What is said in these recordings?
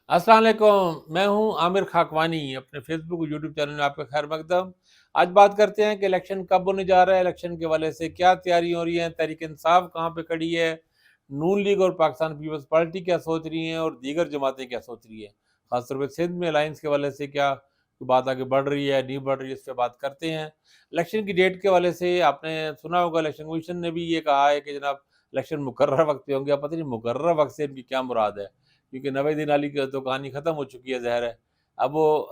अस्सलाम वालेकुम, मैं हूँ आमिर खाकवानी। अपने फेसबुक और यूट्यूब चैनल में आपका खैर मकदम। आज बात करते हैं कि इलेक्शन कब होने जा रहा है, इलेक्शन के हवाले से क्या तैयारी हो रही है, तहरीक इंसाफ कहाँ पे खड़ी है, नून लीग और पाकिस्तान पीपल्स पार्टी क्या सोच रही हैं और दीगर जमातें क्या सोच रही हैं। खासतौर पर सिंध में अलायंस के हवाले से क्या बात आगे बढ़ रही है, नहीं बढ़ रही है, इस पर बात करते हैं। इलेक्शन की डेट के हवाले से आपने सुना होगा, इलेक्शन कमीशन ने भी ये कहा है कि जनाब इलेक्शन मुकर्रर वक्त पे होंगे। अब पता नहीं मुकर्रर वक्त से इनकी क्या मुराद है, क्योंकि नवे दिन अली की तो कहानी ख़त्म हो चुकी है, ज़ाहिर है। अब वो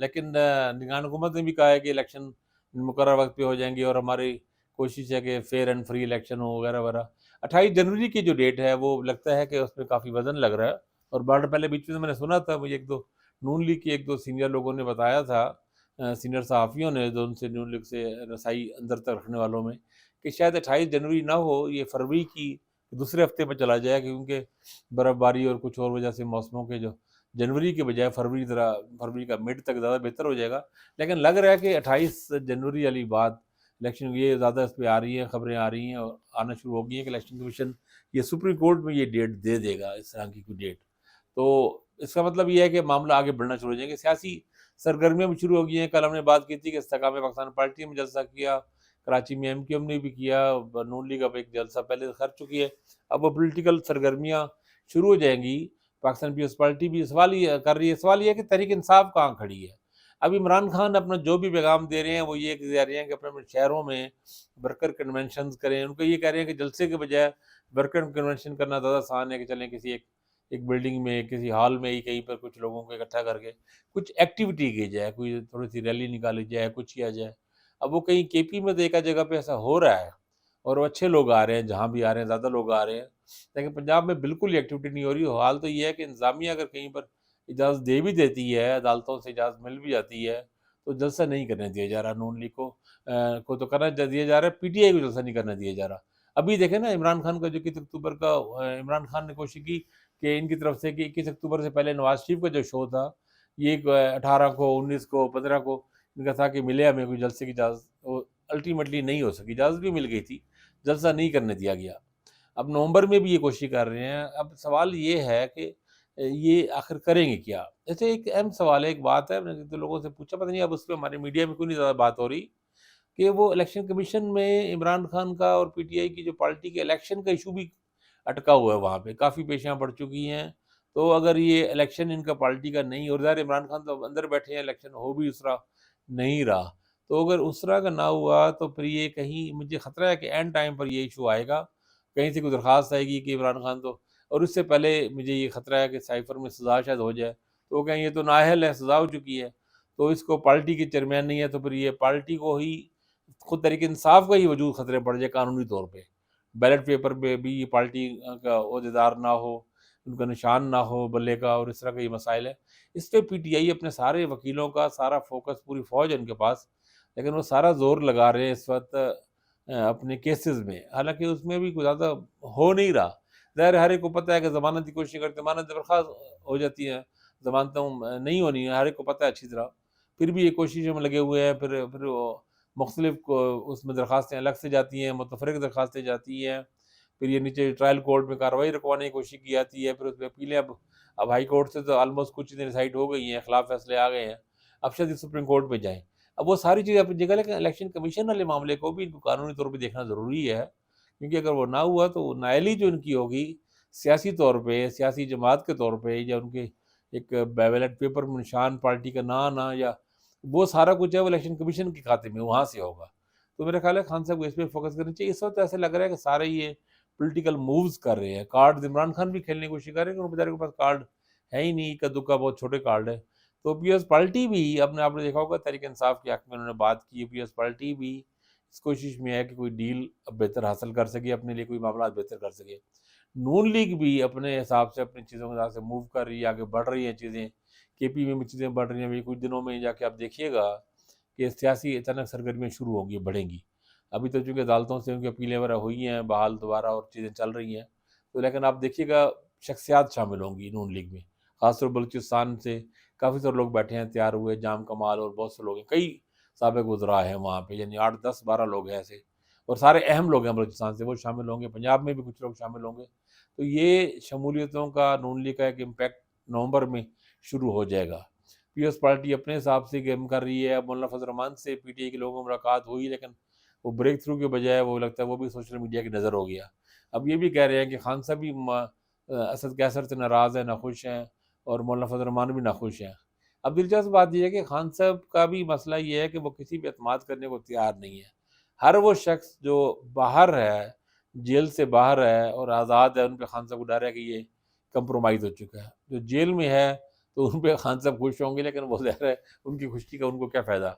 लेकिन निगरान हुकूमत ने भी कहा है कि इलेक्शन मुकर्रर वक्त पे हो जाएंगे और हमारी कोशिश है कि फेयर एंड फ्री इलेक्शन हो वगैरह वगैरह। 28 जनवरी की जो डेट है वो लगता है कि उसमें काफ़ी वजन लग रहा है। और बड़ा पहले बीच में मैंने सुना था, मुझे एक दो नून लीग के एक दो सीनियर लोगों ने बताया था, सीनियर सहाफ़ियों ने, जो उनसे नून लीग से रसाई अंदर तक रखने वालों में, कि शायद 28 जनवरी ना हो, ये फरवरी की दूसरे हफ्ते में चला जाए, क्योंकि बर्फ़बारी और कुछ और वजह से मौसमों के जो जनवरी के बजाय फरवरी का मिड तक ज़्यादा बेहतर हो जाएगा। लेकिन लग रहा है कि 28 जनवरी वाली बात इलेक्शन, ये ज़्यादा इस पे आ रही हैं, खबरें आ रही हैं और आना शुरू हो गई हैं कि इलेक्शन कमीशन ये सुप्रीम कोर्ट में ये डेट दे देगा, इस तरह की कोई डेट। तो इसका मतलब ये है कि मामला आगे बढ़ना शुरू हो जाएंगे, सियासी सरगर्मियाँ भी शुरू हो गई हैं। कल हमने बात की थी कि इस्तेकाम पाकिस्तान पार्टी में जलसा किया, कराची में एमक्यूएम ने भी किया, नून लीग अब एक जलसा पहले कर चुकी है। अब वो पॉलिटिकल सरगर्मियाँ शुरू हो जाएंगी। पाकिस्तान पीपल्स पार्टी भी सवाल ही कर रही है। सवाल ये है कि तहरीक इंसाफ कहाँ खड़ी है। अब इमरान खान अपना जो भी पैगाम दे रहे हैं वो ये दे रहे हैं कि अपने अपने शहरों में वर्कर कन्वेंशन करें। उनको ये कह रहे हैं कि जलसे के बजाय वर्कर कन्वेंशन करना ज़्यादा आसान है, कि चलें किसी एक एक बिल्डिंग में, किसी हॉल में ही कहीं पर कुछ लोगों को इकट्ठा करके कुछ एक्टिविटी की जाए, कोई थोड़ी सी रैली निकाली जाए, कुछ किया जाए। अब वो कहीं केपी में तो एक आध जगह पे ऐसा हो रहा है और वो अच्छे लोग आ रहे हैं, जहाँ भी आ रहे हैं ज़्यादा लोग आ रहे हैं। लेकिन पंजाब में बिल्कुल ही एक्टिविटी नहीं हो रही। हाल तो ये है कि इंतज़ामिया अगर कहीं पर इजाज़त दे भी देती है, अदालतों से इजाज़त मिल भी जाती है, तो जलसा नहीं करने दिया जा रहा। नून लीग को तो करना दिया जा रहा है, पीटीआई को जलसा नहीं करने दिया जा रहा। अभी देखें ना, इमरान खान का जो 21 अक्टूबर का इमरान खान ने कोशिश की कि इनकी तरफ से कि 21 अक्टूबर से पहले नवाज़ शरीफ का जो शो था, ये 18 को, 19 को, 15 को इनका था कि मिले हमें कोई जलसे की इजाज़त, वो अल्टीमेटली नहीं हो सकी। इजाज़त भी मिल गई थी, जलसा नहीं करने दिया गया। अब नवंबर में भी ये कोशिश कर रहे हैं। अब सवाल ये है कि ये आखिर करेंगे क्या? जैसे एक अहम सवाल है, एक बात है, मैंने तो लोगों से पूछा, पता नहीं अब उस पे हमारे मीडिया में क्यों नहीं ज़्यादा बात हो रही, कि वो इलेक्शन कमीशन में इमरान खान का और पीटीआई की जो पार्टी के इलेक्शन का इशू भी अटका हुआ है। वहाँ पे काफ़ी पेशियाँ बढ़ चुकी हैं। तो अगर ये इलेक्शन इनका पार्टी का नहीं, और ज़ाहिर है इमरान खान तो अब अंदर बैठे हैं, इलेक्शन हो भी उस तरह नहीं रहा। तो अगर उस तरह का ना हुआ तो फिर ये कहीं मुझे खतरा है कि एंड टाइम पर ये इशू आएगा। कहीं से कोई दरख़्वास्त आएगी कि इमरान खान तो, और उससे पहले मुझे ये खतरा है कि साइफ़र में सज़ा शायद हो जाए। तो वो कहें ये तो नाअहल है, सज़ा हो चुकी है। तो इसको पार्टी के चेयरमैन नहीं है, तो फिर ये पार्टी को ही, खुद तहरीक इंसाफ का ही वजूद खतरे पड़ जाए कानूनी तौर पे। बैलेट पेपर पे भी ये पार्टी का ओहदेदार ना हो, उनका निशान ना हो बल्ले का, और इस तरह के ये मसाइल हैं। इस पे पीटीआई अपने सारे वकीलों का सारा फ़ोकस, पूरी फ़ौज है उनके पास, लेकिन वो सारा ज़ोर लगा रहे हैं इस वक़्त अपने केसेज़ में। हालाँकि उसमें भी कुछ ज़्यादा हो नहीं रहा। ज़ाहिर है हर एक को पता है कि ज़मानत की कोशिश करते हैं, ज़मानत बर्ख़ास्त हो जाती है, ज़मानतें नहीं होनी है, हर एक को पता है अच्छी तरह। फिर भी ये कोशिशों में लगे हुए हैं। फिर वो मुख्तलिफ़ को उसमें दरख़्वास्तें अलग से जाती हैं, मुतफ़र्रिक़ दरख़्वास्तें जाती हैं। फिर ये नीचे ट्रायल कोर्ट में कार्रवाई रुकवाने की कोशिश की जाती है, फिर उसपे अपीलें। अब हाई कोर्ट से तो ऑलमोस्ट कुछ चीज़ें डिसाइड हो गई हैं, खिलाफ फैसले आ गए हैं। अब शायद ये सुप्रीम कोर्ट में जाएँ। अब वो सारी चीज़ें अपनी जगह, लेकिन इलेक्शन कमीशन वाले मामले को भी इनको कानूनी तौर पे देखना ज़रूरी है, क्योंकि अगर वो ना हुआ तो नाअहली जो इनकी होगी सियासी तौर पे, सियासी जमात के तौर पे, या उनके एक बैलेट पेपर में निशान पार्टी का ना आना, या वो सारा कुछ है वो इलेक्शन कमीशन के खाते में वहाँ से होगा। तो मेरा ख़्याल है खान साहब को इस पे फ़ोकस करना चाहिए। इस वक़्त ऐसा लग रहा है कि सारे ये पॉलिटिकल मूव्स कर रहे हैं। कार्ड्स इमरान खान भी खेलने की कोशिश कर रहे हैं, लेकिन बेचारे के पास कार्ड है ही नहीं, इक्का-दुक्का बहुत छोटे कार्ड है। तो पीपल्स पार्टी भी, आपने देखा होगा तहरीक इंसाफ के हक़ में उन्होंने बात की है। पीपल्स पार्टी भी इस कोशिश में है कि कोई डील अब बेहतर हासिल कर सके, अपने लिए कोई मामलात बेहतर कर सके। नून लीग भी अपने हिसाब से अपनी चीज़ों के हिसाब से मूव कर रही है, आगे बढ़ रही हैं चीज़ें। केपी में भी चीज़ें बढ़ रही हैं। अभी कुछ दिनों में जाके आप देखिएगा कि सियासी अचानक सरगर्मियाँ शुरू होंगी, बढ़ेंगी। अभी तो चूँकि अदालतों से उनकी अपीलें वगैरह हुई हैं, बहाल दोबारा और चीज़ें चल रही हैं। तो लेकिन आप देखिएगा शख्सियात शामिल होंगी नून लीग में। ख़ासतौर पर बलूचिस्तान से काफ़ी सारे लोग बैठे हैं, तैयार हुए, जाम कमाल और बहुत से लोग हैं। कई साबिक़ वज़रा हैं वहाँ पे, यानी 8, 10, 12 लोग हैं ऐसे, और सारे अहम लोग हैं बलूचिस्तान से, वो शामिल होंगे। पंजाब में भी कुछ लोग शामिल होंगे। तो ये शमूलियतों का, नून लीग का एक इम्पैक्ट نومبر میں شروع ہو جائے گا۔ پیپلز پارٹی اپنے حساب سے گیم کر رہی ہے، مولانا فضل الرحمان سے پی ٹی آئی کے لوگوں میں ملاقات ہوئی، لیکن وہ بریک تھرو کے بجائے وہ لگتا ہے وہ بھی سوشل میڈیا کی نظر ہو گیا۔ اب یہ بھی کہہ رہے ہیں کہ خان صاحب بھی اسد کیسر سے ناراض ہیں، ناخوش ہیں، اور مولانا فضل الرحمان بھی ناخوش ہیں۔ اب دلچسپ بات یہ ہے کہ خان صاحب کا بھی مسئلہ یہ ہے کہ وہ کسی بھی اعتماد کرنے کو تیار نہیں ہے۔ ہر وہ شخص جو باہر ہے، جیل سے باہر ہے اور آزاد ہے، ان پہ خان صاحب کو ڈر ہے کہ یہ کمپرومائز ہو چکا ہے۔ جو جیل میں ہے تو ان پہ خان صاحب خوش ہوں گے، لیکن وہ ظاہر ہے ان کی خوشی کا ان کو کیا فائدہ۔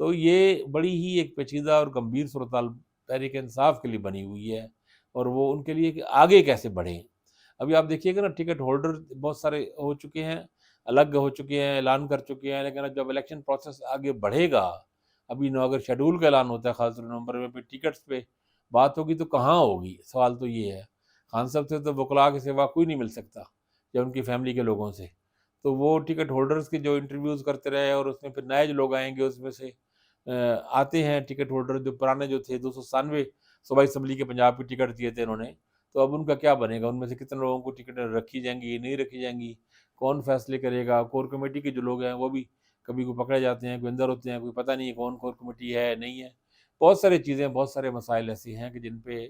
تو یہ بڑی ہی ایک پیچیدہ اور گمبھیر صورتحال تحریک انصاف کے لیے بنی ہوئی ہے، اور وہ ان کے لیے کہ آگے کیسے بڑھیں۔ ابھی آپ دیکھیے گا نا، ٹکٹ ہولڈر بہت سارے ہو چکے ہیں، الگ ہو چکے ہیں، اعلان کر چکے ہیں، لیکن جب الیکشن پروسیس آگے بڑھے گا، ابھی اگر شیڈول کا اعلان ہوتا ہے خاص طور نومبر میں، پھر ٹکٹس پہ بات ہوگی تو کہاں ہوگی؟ سوال تو یہ ہے۔ خان صاحب سے تو وکلاء کے سوا کوئی نہیں مل سکتا، یا ان کی فیملی کے لوگوں سے۔ تو وہ ٹکٹ ہولڈرز کے جو انٹرویوز کرتے رہے، اور اس میں پھر نئے جو لوگ آئیں گے اس میں سے آتے ہیں ٹکٹ ہولڈر جو پرانے جو تھے، 297 صوبائی اسمبلی کے پنجاب کی ٹکٹ دیے تھے انہوں نے، تو اب ان کا کیا بنے گا؟ ان میں سے کتنے لوگوں کو ٹکٹ رکھی جائیں گی، نہیں رکھی جائیں گی، کون فیصلے کرے گا؟ کور کمیٹی کے جو لوگ ہیں وہ بھی کبھی کوئی پکڑے جاتے ہیں، کوئی اندر ہوتے ہیں، کوئی پتہ نہیں ہے کون کور کمیٹی ہے نہیں ہے۔ بہت ساری چیزیں، بہت سارے مسائل ایسے ہیں کہ جن پہ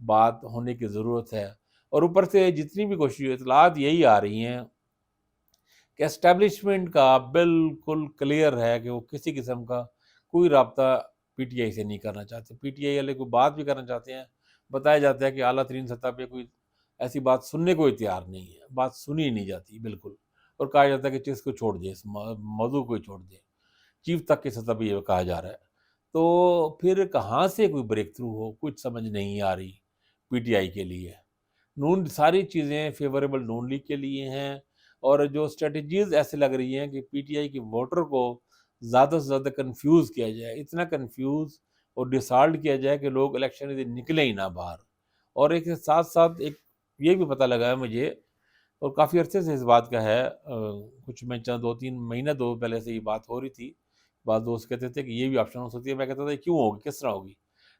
بات ہونے کی ضرورت ہے۔ اور اوپر سے جتنی بھی کوشش اطلاعات یہی آ رہی ہیں کہ اسٹیبلشمنٹ کا بالکل کلیئر ہے کہ وہ کسی قسم کا کوئی رابطہ پی ٹی آئی سے نہیں کرنا چاہتے۔ پی ٹی آئی والے کوئی بات بھی کرنا چاہتے ہیں، بتایا جاتا ہے کہ اعلیٰ ترین سطح پہ کوئی ایسی بات سننے کو تیار نہیں ہے، بات سنی نہیں جاتی بالکل، اور کہا جاتا ہے کہ چیز کو چھوڑ دیں، اس موضوع کو چھوڑ دیں۔ چیف تک کی سطح پہ یہ کہا جا رہا ہے۔ تو پھر کہاں سے کوئی بریک تھرو ہو، کچھ سمجھ نہیں آ رہی پی ٹی آئی کے لیے۔ نون ساری چیزیں فیوریبل نون لیگ کے لیے ہیں، اور جو اسٹریٹجیز ایسے لگ رہی ہیں کہ پی ٹی آئی کے ووٹر کو زیادہ سے زیادہ کنفیوز کیا جائے، اتنا کنفیوز اور ڈسارڈ کیا جائے کہ لوگ الیکشن سے نکلیں ہی نہ باہر۔ اور ایک ساتھ ساتھ ایک یہ بھی پتہ لگا ہے مجھے، اور کافی عرصے سے اس بات کا ہے، کچھ میں چند 2-3 مہینہ دو پہلے سے یہ بات ہو رہی تھی، بعض دوست کہتے تھے کہ یہ بھی آپشن ہو سکتی ہے، میں کہتا تھا کیوں ہوگی، کس طرح ہوگی؟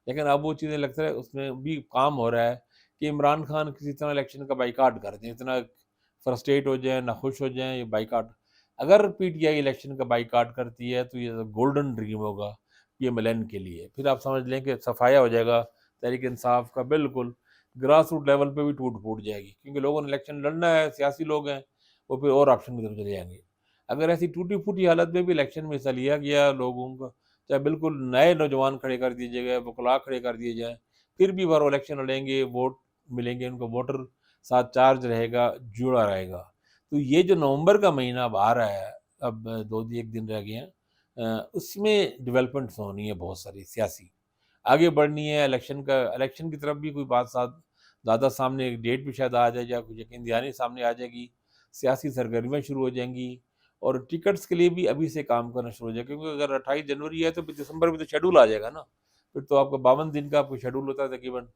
لیکن اب وہ چیزیں لگتا ہے اس میں بھی کام ہو رہا ہے کہ عمران خان کسی طرح الیکشن کا بائیکاٹ کر دیں، اتنا فرسٹریٹ ہو جائیں، ناخوش ہو جائیں، یہ بائیکاٹ۔ اگر پی ٹی آئی الیکشن کا بائیکاٹ کرتی ہے تو یہ گولڈن ڈریم ہوگا پی ایم ایل این کے لیے۔ پھر آپ سمجھ لیں کہ صفایا ہو جائے گا تحریک انصاف کا، بالکل گراس روٹ لیول پہ بھی ٹوٹ پھوٹ جائے گی، کیونکہ لوگوں نے الیکشن لڑنا ہے، سیاسی لوگ ہیں، وہ پھر اور آپشن کی طرف چلے جائیں گے۔ اگر ایسی ٹوٹی پھوٹی حالت میں بھی الیکشن میں حصہ لیا گیا لوگوں کا، چاہے بالکل نئے نوجوان کھڑے کر دیے گئے، وکلاء کھڑے کر دیے جائیں، پھر بھی وہ الیکشن لڑیں گے، ووٹ ملیں گے، ان کو ووٹر ساتھ چارج رہے گا، جڑا رہے گا۔ تو یہ جو نومبر کا مہینہ اب آ رہا ہے، اب 1 دن رہ گئے ہیں، اس میں ڈیولپمنٹس ہونی ہے بہت ساری سیاسی، آگے بڑھنی ہے۔ الیکشن کی طرف بھی کوئی بات زیادہ سامنے، ایک ڈیٹ بھی شاید آ جائے، یا کوئی یقین دہانی سامنے آ جائے گی، سیاسی سرگرمیاں شروع ہو جائیں گی، اور ٹکٹس کے لیے بھی ابھی سے کام کرنا شروع ہو جائے، کیونکہ اگر 28 جنوری ہے تو پھر دسمبر میں تو شیڈول آ جائے گا نا، پھر تو آپ کا 52 دن کا آپ کو شیڈول ہوتا ہے تقریباً،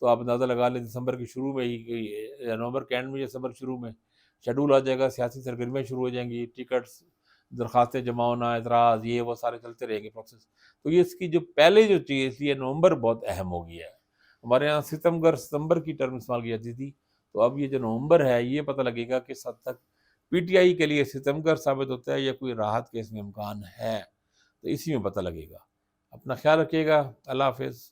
تو آپ اندازہ لگا لیں دسمبر کے شروع میں ہی، یا نومبر کے اینڈ میں یا دسمبر شروع میں شیڈول آ جائے گا، سیاسی سرگرمیاں شروع ہو جائیں گی، ٹکٹس، درخواستیں جمع ہونا، اعتراض، یہ وہ سارے چلتے رہیں گے پروسیس۔ تو یہ اس کی جو پہلے جو چیز تھی، یہ نومبر بہت اہم ہو گیا ہے۔ ہمارے یہاں ستمبر کی ٹرم استعمال کی جاتی تھی، تو اب یہ جو نومبر ہے، یہ پتہ لگے گا کس حد تک پی ٹی آئی کے لیے ستمبر ثابت ہوتا ہے یا کوئی راحت کے اس میں امکان ہے، تو اسی میں پتہ لگے گا۔ اپنا خیال رکھیے گا، اللہ حافظ۔